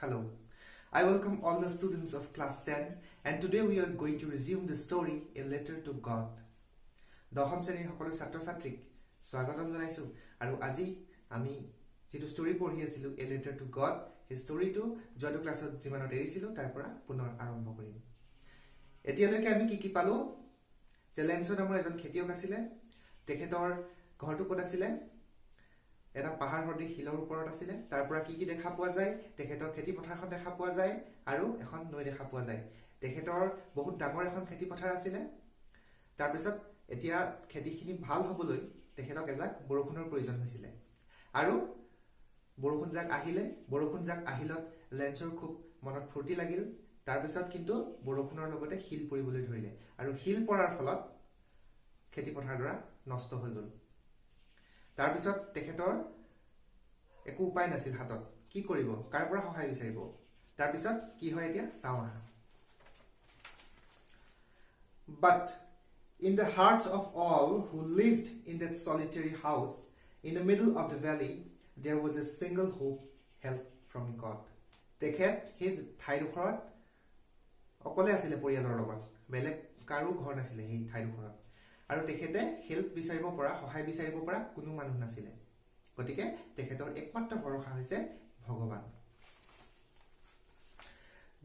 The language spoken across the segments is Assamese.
Hello. I welcome all the students of class 10 and today we are going to resume the story A Letter to God. দশম শ্ৰেণীৰ সকলো ছাত্ৰ ছাত্ৰীক স্বাগতম জনাইছো আৰু আজি আমি যেটো ষ্টৰী পঢ়ি আছিলো A Letter to God এই ষ্টৰীটো যোৱাটো ক্লাছত যিমানত এৰিছিলো তাৰ পৰা পুনৰ আৰম্ভ কৰিম। এতিয়ালৈকে আমি কি পালো যে লেন্সৰ নামৰ এজন খেতিয়ক আছিল তেখেতৰ ঘৰটো ক'ত আছিল এটা পাহাৰ হৰ্দি হিলৰ ওপৰত আছিল তাৰ পৰা কি দেখা পোৱা যায় তেখেতৰ খেতি পথাৰখন দেখা পোৱা যায় আৰু এখন নৈ দেখা পোৱা যায় তেখেতৰ বহুত ডাঙৰ এখন খেতি পথাৰ আছিল তাৰ পিছত এতিয়া খেতিখিনি ভাল হ'বলৈ তেখেতক এজাক বৰষুণৰ প্ৰয়োজন হৈছিল আৰু বৰষুণ জাক আহিলত লেন্সৰ খুব মনত ফূৰ্তি লাগিল তাৰ পিছত কিন্তু বৰষুণৰ লগতে হিল পৰিবলৈ ধৰিলে আৰু হিল পৰাৰ ফলত খেতি পথাৰডৰা নষ্ট হৈ গ'ল তাৰ পিছত তেখেতৰ একো উপায় নাছিল হাতত কি কৰিব কাৰ পৰা সহায় বিচাৰিব তাৰ পিছত কি হয় এতিয়া চাও But in the hearts of all who lived in that solitary house in the middle of the valley there was a single hope, help from God. তেখেত his ঠাইডোখৰত অকলে আছিল পৰিয়ালৰ লগত বেলেগ কাৰো ঘৰ নাছিল এই ঠাইডোখৰত আৰু তেখেতে হেল্প বিচাৰিব পৰা সহায় বিচাৰিব পৰা কোনো মানুহ নাছিল গতিকে তেখেতৰ একমাত্ৰ ভৰসা হৈছে ভগৱান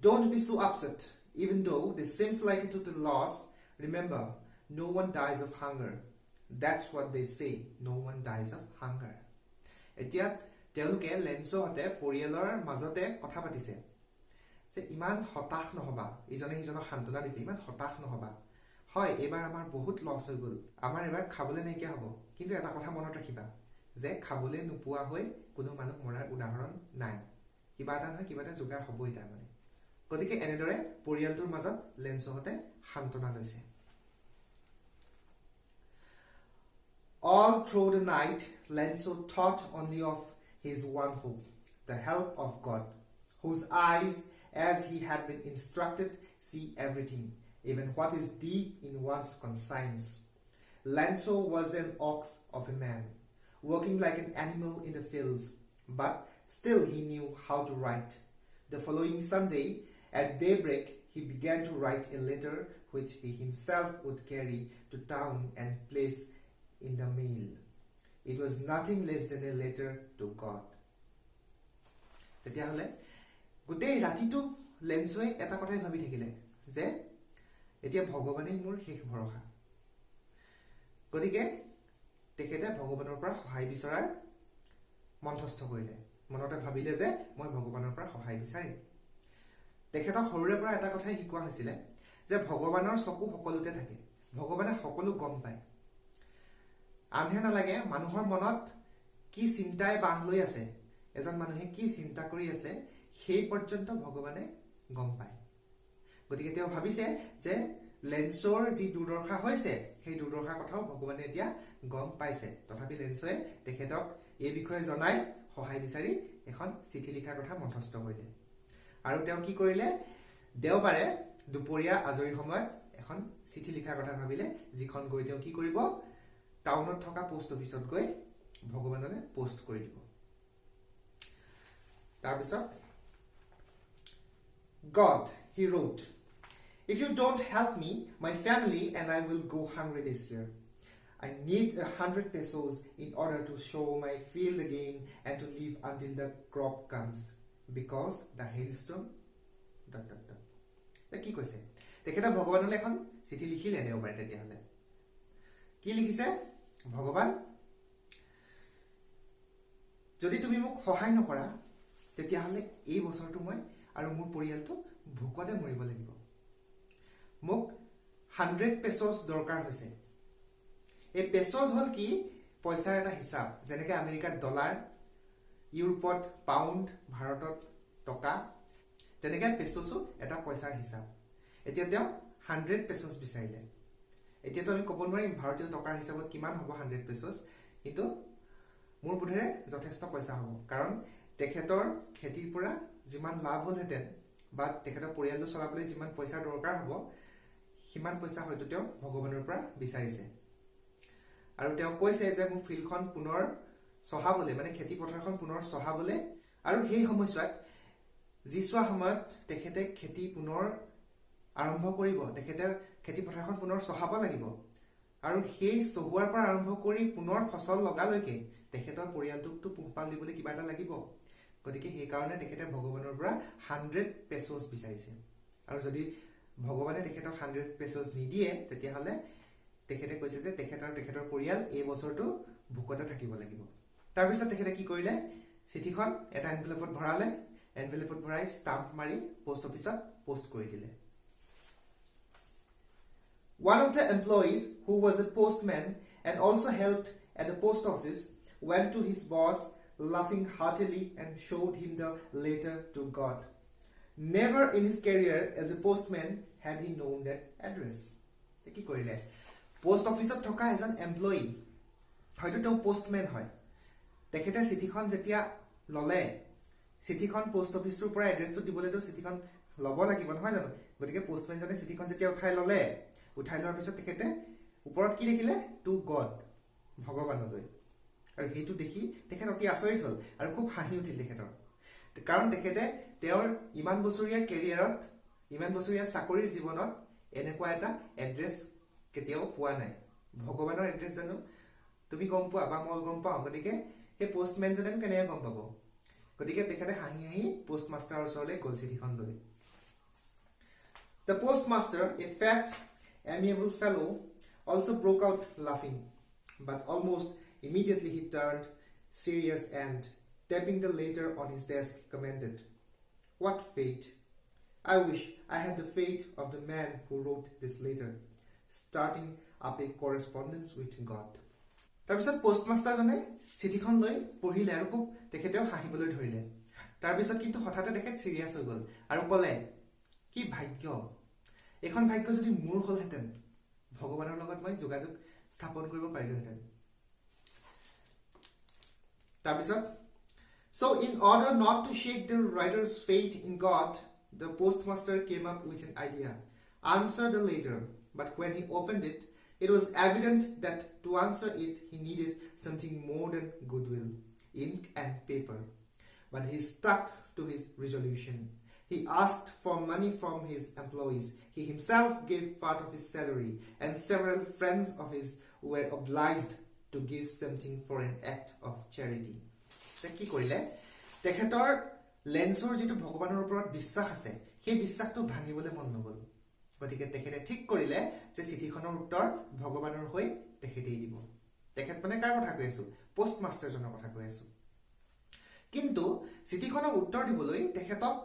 Don't be so upset even though this seems like a total loss remember no one dies of hunger that's what they say no one dies of hunger এতিয়া তেওঁলোকে লেন্সতে পৰিয়ালৰ মাজতে কথা পাতিছে যে ইমান হতাশ নহবা ইজনে সিজনক সান্তনা দিছে ইমান হতাশ নহবা হয় এবাৰ আমাৰ বহুত লছ হৈ গল আমাৰ এবাৰ খাবলে নাইকিয়া হ'ব কিন্তু এটা কথা মনত ৰাখিবা যে খাবলে নোপোৱা হৈ কোনো মানুহ মৰাৰ উদাহৰণ নাই কিবা এটা নহয় কিবা এটা যোগাৰ হ'বই তাৰ মানে গতিকে এনেদৰে পৰিয়ালটোৰ মাজত লেন্সহতে সান্তনা লৈছে All through the night Lenso thought only of his one hope the help of God whose eyes as he had been instructed see everything even what is deep in one's conscience. Lenso was an ox of a man, working like an animal in the fields, but still he knew how to write. The following Sunday, at daybreak, he began to write a letter which he himself would carry to town and place in the mail. It was nothing less than a letter to God. তেতিয়াহলে গোটেই ৰাতিটো লেন্সয়ে এটা কথাই ভাবি থাকিলে যে এতিয়া ভগৱানেই মোৰ শেষ ভৰসা গতিকে তেখেতে ভগৱানৰ পৰা সহায় বিচাৰাৰ মনস্থ কৰিলে মনতে ভাবিলে যে মই ভগৱানৰ পৰা সহায় বিচাৰিম তেখেতক সৰুৰে পৰা এটা কথাই শিকোৱা হৈছিল যে ভগৱানৰ চকু সকলোতে থাকে ভগৱানে সকলো গম পায় আনহে নালাগে মানুহৰ মনত কি চিন্তাই বাহ লৈ আছে এজন মানুহে কি চিন্তা কৰি আছে সেই পৰ্যন্ত ভগৱানে গম পায় গতিকে তেওঁ ভাবিছে যে লেন্সৰ যি দুৰ্দশা হৈছে সেই দুৰ্দশাৰ কথাও ভগৱানে এতিয়া গম পাইছে তথাপি লেন্সয়ে তেখেতক এই বিষয়ে জনাই সহায় বিচাৰি এখন চিঠি লিখাৰ কথা মনস্থ কৰিলে আৰু তেওঁ কি কৰিলে দেওবাৰে দুপৰীয়া আজৰি সময়ত এখন চিঠি লিখাৰ কথা ভাবিলে যিখন গৈ তেওঁ কি কৰিব টাউনত থকা পোষ্ট অফিচত গৈ ভগৱানলৈ পোষ্ট কৰি দিব তাৰ পিছত God he wrote If you don't help me, my family and I will go hungry this year. I need 100 pesos in order to sow my field again and to live until the crop comes. Because the hailstorm... কি কৈছে তেখেতে ভগৱানলৈ এখন চিঠি লিখিলে দেওবাৰে তেতিয়াহলে কি লিখিছে ভগৱান যদি তুমি মোক সহায় নকৰা তেতিয়াহলে এই বছৰটো মই আৰু মোৰ পৰিয়ালটো ভোকতে মৰিব লাগিব মোক 100 পেসোস দৰকাৰ হৈছে এই পেসোস হল কি পইচাৰ এটা হিচাপ যেনেকৈ আমেৰিকাত ডলাৰ ইউৰোপত পাউণ্ড ভাৰতত টকা তেনেকৈ পেসোসও এটা পইচাৰ হিচাপ এতিয়া তেওঁ 100 পেসোস বিচাৰিলে এতিয়াতো আমি ক'ব নোৱাৰিম ভাৰতীয় টকাৰ হিচাপত কিমান হ'ব 100 পেসোস কিন্তু মোৰ বোধেৰে যথেষ্ট পইচা হ'ব কাৰণ তেখেতৰ খেতিৰ পৰা যিমান লাভ হলহেতেন বা তেখেতৰ পৰিয়ালটো চলাবলৈ যিমান পইচা দৰকাৰ হ'ব সিমান পইচা হয়তো তেওঁ ভগৱানৰ পৰা বিচাৰিছে আৰু তেওঁ কৈছে যে মোৰ ফিল্ডখন পুনৰ সহাবলে মানে খেতি পথাৰখন পুনৰ সহাবলে আৰু সেই সময়ছোৱাত যিছোৱা সময়ত তেখেতে খেতি পুনৰ আৰম্ভ কৰিব, তেখেতে খেতি পথাৰখন পুনৰ চহাব লাগিব, আৰু সেই চহুৱাৰ পৰা আৰম্ভ কৰি পুনৰ ফচল লগালৈকে তেখেতৰ পৰিয়ালটোকতো পোহপাল দিবলৈ কিবা এটা লাগিব। গতিকে সেইকাৰণে তেখেতে ভগৱানৰ পৰা 100 পেছ'ছ বিচাৰিছে। আৰু যদি ভগৱানে তেখেতক 100 পেছ'ছ নিদিয়ে, তেতিয়াহ'লে তেখেতে কৈছে যে তেখেতৰ পৰিয়াল এই বছৰটো ভোকতে থাকিব লাগিব। তাৰপিছত তেখেতে কি কৰিলে, চিঠিখন এটা এনভেলপত ভৰালে, এনভেলপত ভৰাই ষ্টাম্প মাৰি পোষ্ট অফিচত পোষ্ট কৰি দিলে। One of the employees, who was a postman and also helped at the post office, went to his boss laughing heartily and showed him the letter to God. Never in his career as a postman had he known that address. কি কৰিলে, পোষ্ট অফিচত থকা এজন এমপ্লয়ী, হয়তো তেওঁ পোষ্টমেন হয়, তেখেতে চিঠিখন যেতিয়া ললে, চিঠিখন পোষ্ট অফিচটোৰ পৰা এড্ৰেছটো দিবলৈতো চিঠিখন ল'ব লাগিব নহয় জানো। গতিকে পোষ্টমেনজনে চিঠিখন যেতিয়া উঠাই ললে, উঠাই লোৱাৰ পিছত তেখেতে ওপৰত কি দেখিলে, টু গড, ভগৱানলৈ। আৰু সেইটো দেখি তেখেত অতি আচৰিত হ'ল আৰু খুব হাঁহি উঠিল তেখেতৰ। কাৰণ তেখেতে তেওঁৰ ইমান বছৰীয়া কেৰিয়াৰত, ইমান বছৰীয়া চাকৰিৰ জীৱনত এনেকুৱা এটা এড্ৰেছ কেতিয়াও পোৱা নাই। ভগৱানৰ এড্ৰেছ জানো তুমি গম পোৱা বা মই গম পাওঁ, গতিকে সেই পোষ্টমেনজনে কেনেকৈ গম পাব। গতিকে তেখেতে হাঁহি হাঁহি পোষ্ট মাষ্টাৰৰ ওচৰলৈ গ'ল চিঠিখন লৈ। The postmaster, a fat, amiable fellow, also broke out laughing, but almost immediately he turned serious and, tapping the letter on his desk, commented, "What fate! I wish I had the fate of the man who wrote this letter, starting up a correspondence with God." তাৰপিছত পোষ্টমাষ্টাৰজনে চিঠিখন লৈ পঢ়িলে আৰু খুব তেখেতেও হাঁহিবলৈ ধৰিলে। তাৰপিছত কিন্তু হঠাতে তেখেত চিৰিয়াছ হৈ গ'ল আৰু ক'লে, কি ভাগ্য, এখন ভাগ্য যদি মোৰ হ'লহেঁতেন, ভগৱানৰ লগত মই যোগাযোগ স্থাপন কৰিব পাৰিলোহেঁতেন। তাৰপিছত, so in order not to shake the writer's faith in God, the postmaster came up with an idea. Answer the letter, but when he opened it, it was evident that to answer it, he needed something more than goodwill, ink and paper. But he stuck to his resolution. He asked for money from his employees. He himself gave part of his salary, and several friends of his were obliged to give something for an act of charity. কি কৰিলে, তেখেতৰ লেন্সৰ যিটো ভগৱানৰ ওপৰত বিশ্বাস আছে, সেই বিশ্বাসটো ভাঙিবলৈ মন নগ'ল। গতিকে তেখেতে ঠিক কৰিলে যে চিঠিখনৰ উত্তৰ ভগৱানৰ হৈ তেখেতেই দিব। তেখেত মানে কাৰ কথা কৈ আছো, পোষ্ট মাষ্টাৰজনৰ কথা কৈ আছো। কিন্তু চিঠিখনৰ উত্তৰ দিবলৈ তেখেতক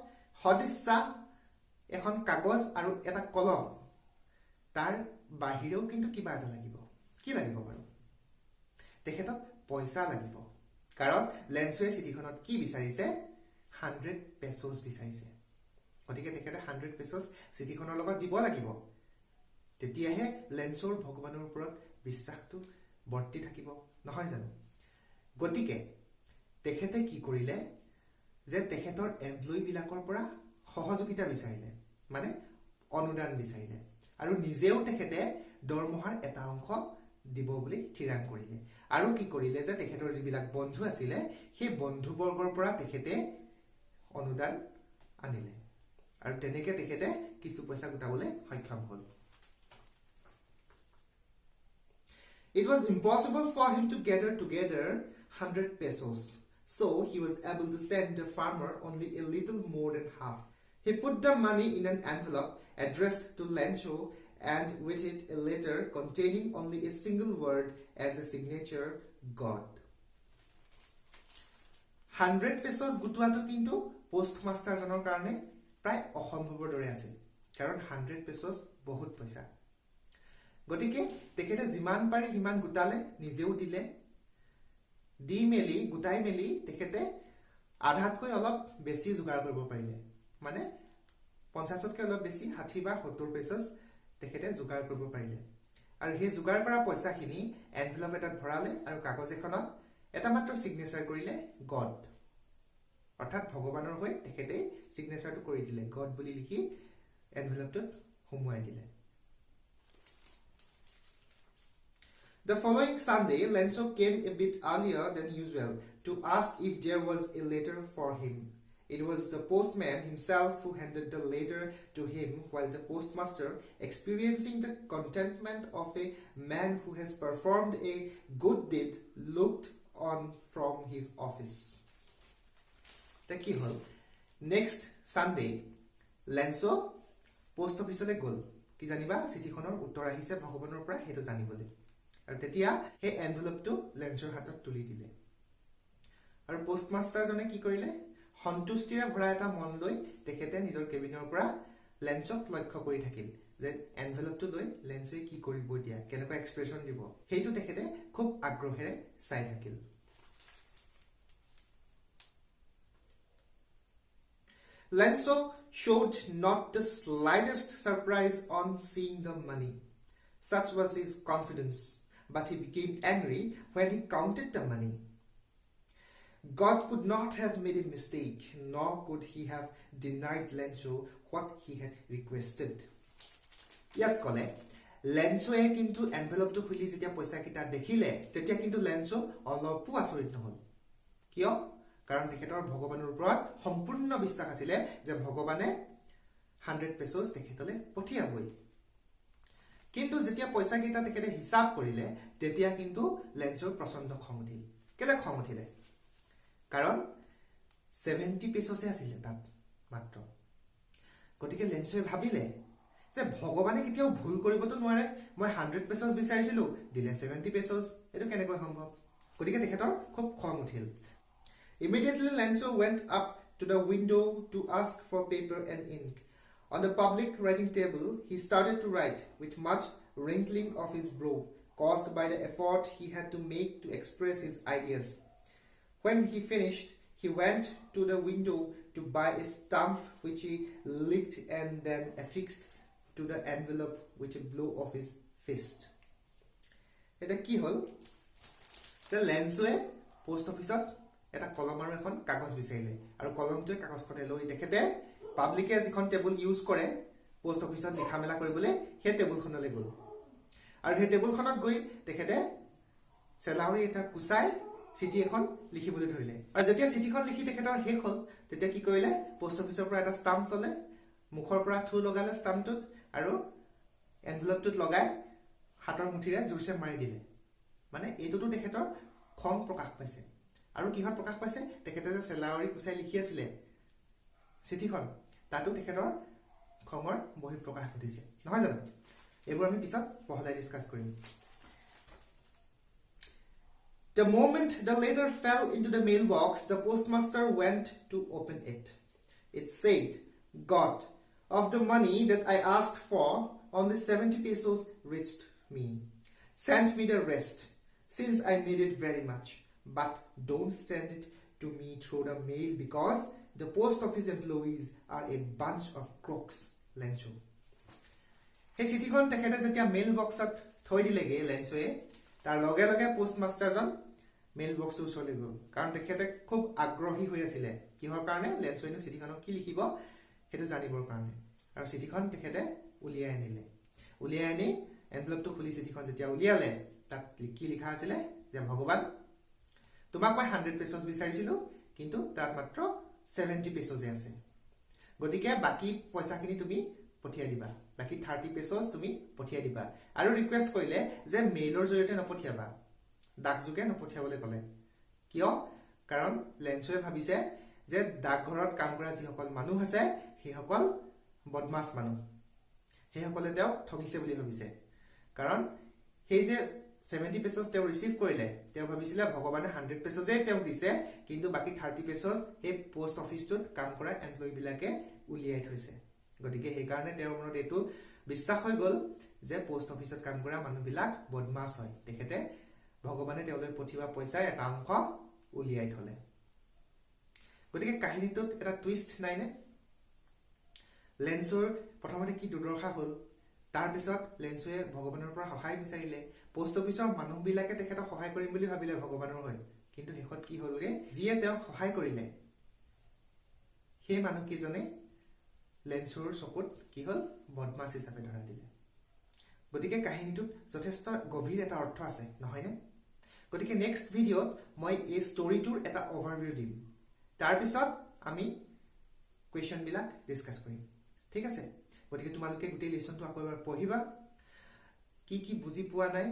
সদিচ্ছা, এখন কাগজ আৰু এটা কলম, তাৰ বাহিৰেও কিন্তু কিবা এটা লাগিব। কি লাগিব বাৰু? তেখেতক পইচা লাগিব। কাৰণ লেন্সুৱে চিঠিখনত কি বিচাৰিছে, 100 পেছ'ছ বিচাৰিছে। গতিকে তেখেতে 100 পেছ'ছ চিঠিখনৰ লগত দিব লাগিব, তেতিয়াহে লেন্সৰ ভগৱানৰ ওপৰত বিশ্বাসটো বৰ্তি থাকিব, নহয় জানো। গতিকে তেখেতে কি কৰিলে, যে তেখেতৰ এমপ্লয়ীবিলাকৰ পৰা সহযোগিতা বিচাৰিলে, মানে অনুদান বিচাৰিলে, আৰু নিজেও তেখেতে দৰমহাৰ এটা অংশ দিব বুলি থিৰাং কৰিলে। আৰু কি কৰিলে যে তেখেতৰ যিবিলাক বন্ধু আছিলে, সেই বন্ধুবৰ্গৰ পৰা তেখেতে অনুদান আনিলে, আৰু তেনেকে তেখেতে কিছু পইচা গোটাবলৈ সক্ষম হ'ল। It was impossible for him to gather together 100 pesos, so he was able to send the farmer only a little more than half. He put the money in an envelope addressed to Lencho and with it a letter containing only a single word as a signature, God. 100 pesos গুটোৱাটো কিন্তু পোষ্টমাষ্টাৰজনৰ কাৰণে প্ৰায় অসম্ভৱৰ দৰে আছিল, কাৰণ 100 পেছ'ছ বহুত পইচা। গতিকে তেখেতে যিমান পাৰি সিমান গোটালে, নিজেও দিলে, দি মেলি গোটাই মেলি তেখেতে আধাতকৈ অলপ বেছি যোগাৰ কৰিব পাৰিলে, মানে 50তকৈ অলপ বেছি, 60 বা 70 পেছ'ছ তেখেতে যোগাৰ কৰিব পাৰিলে। আৰু সেই যোগাৰ কৰা পইচাখিনি এনভেলপ এটাত ভৰালে আৰু কাগজ এখনত এটা মাত্ৰ চিগনেচাৰ কৰিলে, গড, অৰ্থাৎ ভগৱানৰ হৈ তেখেতে চিগনেচাৰটো কৰি দিলে, গড বুলি লিখি এনভেলপটোত সোমোৱাই দিলে। The following Sunday, Lenso came a bit earlier than usual to ask if there was a letter for him. It was the postman himself who handed the letter to him, while the postmaster, experiencing the contentment of a man who has performed a good deed, looked on from his office. Next Sunday, Lenso post office le gol. Ki janiba চিঠিখনৰ উত্তৰ আহিছে ভগৱানৰ পৰা হেতু জানিবলে। আৰু তেতিয়া হে এনভেলপ টু লেন্সৰ হাতত তুলি দিলে। আৰু পোষ্টমাষ্টাৰ জনে কি কৰিলে সন্তুষ্টিৰে ভৰা এটা মন লৈ তেখেতে নিজৰ কেবিনৰ পৰা লেন্সক লক্ষ্য কৰি থাকিল যে এনভেলপটো লৈ লেন্সই কি কৰিব দিয়া কেনেকুৱা এক্সপ্ৰেছন দিব হেতু তেখেতে খুব আগ্ৰহেৰে চাই থাকিল। Lenso showed not the slightest surprise on seeing the money. Such was his confidence, but he became angry when he counted the money. God could not have made a mistake, nor could he have denied Lenso what he had requested. Yat kole Lenso e kintu envelope to khuli jetia paisa kita dekhile tetia kintu Lenso olopu asorit নহল কিয় কাৰণ তেখেতৰ ভগৱানৰ ওপৰত সম্পূৰ্ণ বিশ্বাস আছিল যে ভগৱানে 100 পেসোস তেখেতলে পঠিয়াবই। কিন্তু যেতিয়া পইচা কিটা তেখেতে হিসাব কৰিলে তেতিয়া কিন্তু লেন্সৰ প্ৰচণ্ড খং উঠিল। কেলে খং উঠিলে কাৰণ 70 পেসোসে আছিল তাত মাত্ৰ। গতিকে লেন্সই ভাবিলে যে ভগৱানে কেতিয়াও ভুল কৰিবতো নোৱাৰে, মই 100 পেসোস বিচাৰিছিলো দিলে 70 পেসোস, এটো কেনেকৈ সম্ভৱ? গতিকে তেখেতৰ খুব খং উঠিল। Immediately Lenso went up to the window to ask for paper and ink. On the public writing table, he started to write with much wrinkling of his brow, caused by the effort he had to make to express his ideas. When he finished, he went to the window to buy a stamp which he licked and then affixed to the envelope with a blow of his fist. Eta ki hol? The Lenso post office এটা কলম আৰু এখন কাগজ বিচাৰিলে আৰু কলমটোৱে কাগজখনে লৈ তেখেতে পাব্লিকে যিখন টেবুল ইউজ কৰে পোষ্ট অফিচত লিখা মেলা কৰিবলৈ হে টেবুলখনলৈ গ'ল। আৰু হে টেবুলখনত গৈ তেখেতে চেলাউৰি এটা কুচাই চিঠি এখন লিখিবলৈ ধৰিলে। আৰু যেতিয়া চিঠিখন লিখি তেখেতৰ শেষ হ'ল তেতিয়া কি কৰিলে পোষ্ট অফিচৰ পৰা এটা ষ্টাম্প ল'লে, মুখৰ পৰা থু লগালে ষ্টাম্পটোত আৰু এনভেলপটোত লগাই হাতৰ মুঠিৰে জোৰছে মাৰি দিলে। মানে এইটোতো তেখেতৰ খং প্ৰকাশ পাইছে। আৰু কিহত প্ৰকাশ পাইছে তেখেতে যে চেলাউৰি কুচাই লিখি আছিল চিঠিখন তাতো তেখেতৰ খঙৰ বহি প্ৰকাশ ঘটিছে নহয় জানো? এইবোৰ আমি পিছত পঢ়াই ডিসকাস কৰিম। The moment the letter fell into the mailbox, the postmaster went to open it. It said, God, of the money that I asked for, only 70 pesos reached me. Send me the rest, since I need it very much. But don't send it to me through the mail because the post office employees are a bunch of crooks. Lenso. Hey, চিঠিখন তেখেতে যেতিয়া মেইল বক্সত থৈ দিলেগে লেন্সোয়ে তাৰ লগে লগে পোষ্টমাষ্টাৰজন মেইল বক্সৰ ওচৰলৈ গ'ল। কাৰণ তেখেতে খুব আগ্ৰহী হৈ আছিল কিহৰ কাৰণে লেন্সোয়ে চিঠিখনক কি লিখিব হেতু জানিবৰ কাৰণে। আৰু চিঠিখন তেখেতে উলিয়াই আনিলে। উলিয়াই আনি এনভেলপটো খুলি চিঠিখন যেতিয়া উলিয়ালে তাত কি লিখা আছিল যে ভগৱান তোমাক মই 100 পেসোস বিচাৰিছিলো কিন্তু তাত মাত্ৰ 70 পেসোসে আছে। গতিকে বাকি পইচাখিনি তুমি পঠিয়াই দিবা, বাকি 30 পেসোস তুমি পঠিয়াই দিবা। আৰু ৰিকুৱেষ্ট কৰিলে যে মেইলৰ জৰিয়তে নপঠিয়াবা, ডাকযোগে নপঠিয়াবলৈ ক'লে। কিয়? কাৰণ লেন্সোয়ে ভাবিছে যে ডাকঘৰত কাম কৰা যিসকল মানুহ আছে সেইসকল বদমাছ মানুহ, সেইসকলে তেওঁক ঠগিছে বুলি ভাবিছে। কাৰণ সেই যে 70 pesos তেওঁ ৰিসিভ কৰিলে তেওঁ ভাবিছিল ভগৱানে 100 পেসোসে তেওঁ দিছে কিন্তু বাকি 30 পেসোস এই পোষ্ট অফিসটোত কাম কৰা এমপ্লয়ি বিলাকে উলিয়াই থৈছে। গতিকে সেই কাৰণে তেওঁৰ মনত এটো বিশ্বাস হৈ গল যে পোষ্ট অফিসত কাম কৰা মানুহ বিলাক বদমাছ হয়, তেখেতে ভগৱানে তেওঁলৈ পঠিওৱা পইচা এটা অংশ উলিয়াই থলে। গতিকে কাহিনীটোত এটা টুইষ্ট নাই নে? লেন্সৰ প্ৰথমতে কি দুৰ্দশা হ'ল, তাৰ পিছত লেন্সোয়ে ভগৱানৰ পৰা সহায় বিচাৰিলে। পোষ্ট অফিসৰ মানুহ বিলাকে তেখেতক সহায় কৰিম বুলি ভাবিলে ভগৱানৰ হৈ, কিন্তু শেষত কি হ'লগে যিয়ে তেওঁক সহায় কৰিলে সেই মানুহকেইজনে লেন্সৰ চকুত কি হ'ল বদমাছ হিচাপে ধৰা দিলে। গতিকে কাহিনীটোত যথেষ্ট গভীৰ এটা অৰ্থ আছে নহয় নে? গতিকে নেক্সট ভিডিঅ'ত মই এই ষ্টৰীটোৰ এটা অভাৰভিউ দিম। তাৰ পিছত আমি কুৱেশ্যন বিলাক ডিসকাস কৰিম ঠিক আছে গতিকে তোমালোকে গোটেই লেসনটো আকৌ এবাৰ পঢ়িবা কি বুজি পোৱা নাই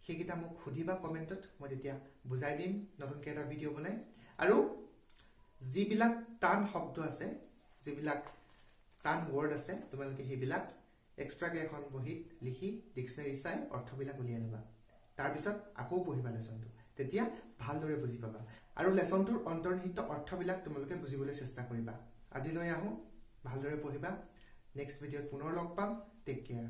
সেইকেইটা মোক সুধিবা কমেন্টত মই তেতিয়া বুজাই দিম নতুনকৈ এটা ভিডিও বনাই আৰু যিবিলাক টান শব্দ আছে যিবিলাক টান ওয়াৰ্ড আছে তোমালোকে সেইবিলাক এক্সট্ৰাকে এখন বহিত লিখি ডিকশনাৰি চাই অৰ্থবিলাক উলিয়াই লবা তাৰ পিছত আকৌ পঢ়িবা লেসনটো তেতিয়া ভালদৰে বুজি পাবা আৰু লেসনটোৰ অন্তৰ্নিহিত অৰ্থবিলাক তোমালোকে বুজিবলৈ চেষ্টা কৰিবা আজিলৈ আহো ভালদৰে পঢ়িবা নেক্সট ভিডিওত পুনৰ লগ পাম টেক কেয়াৰ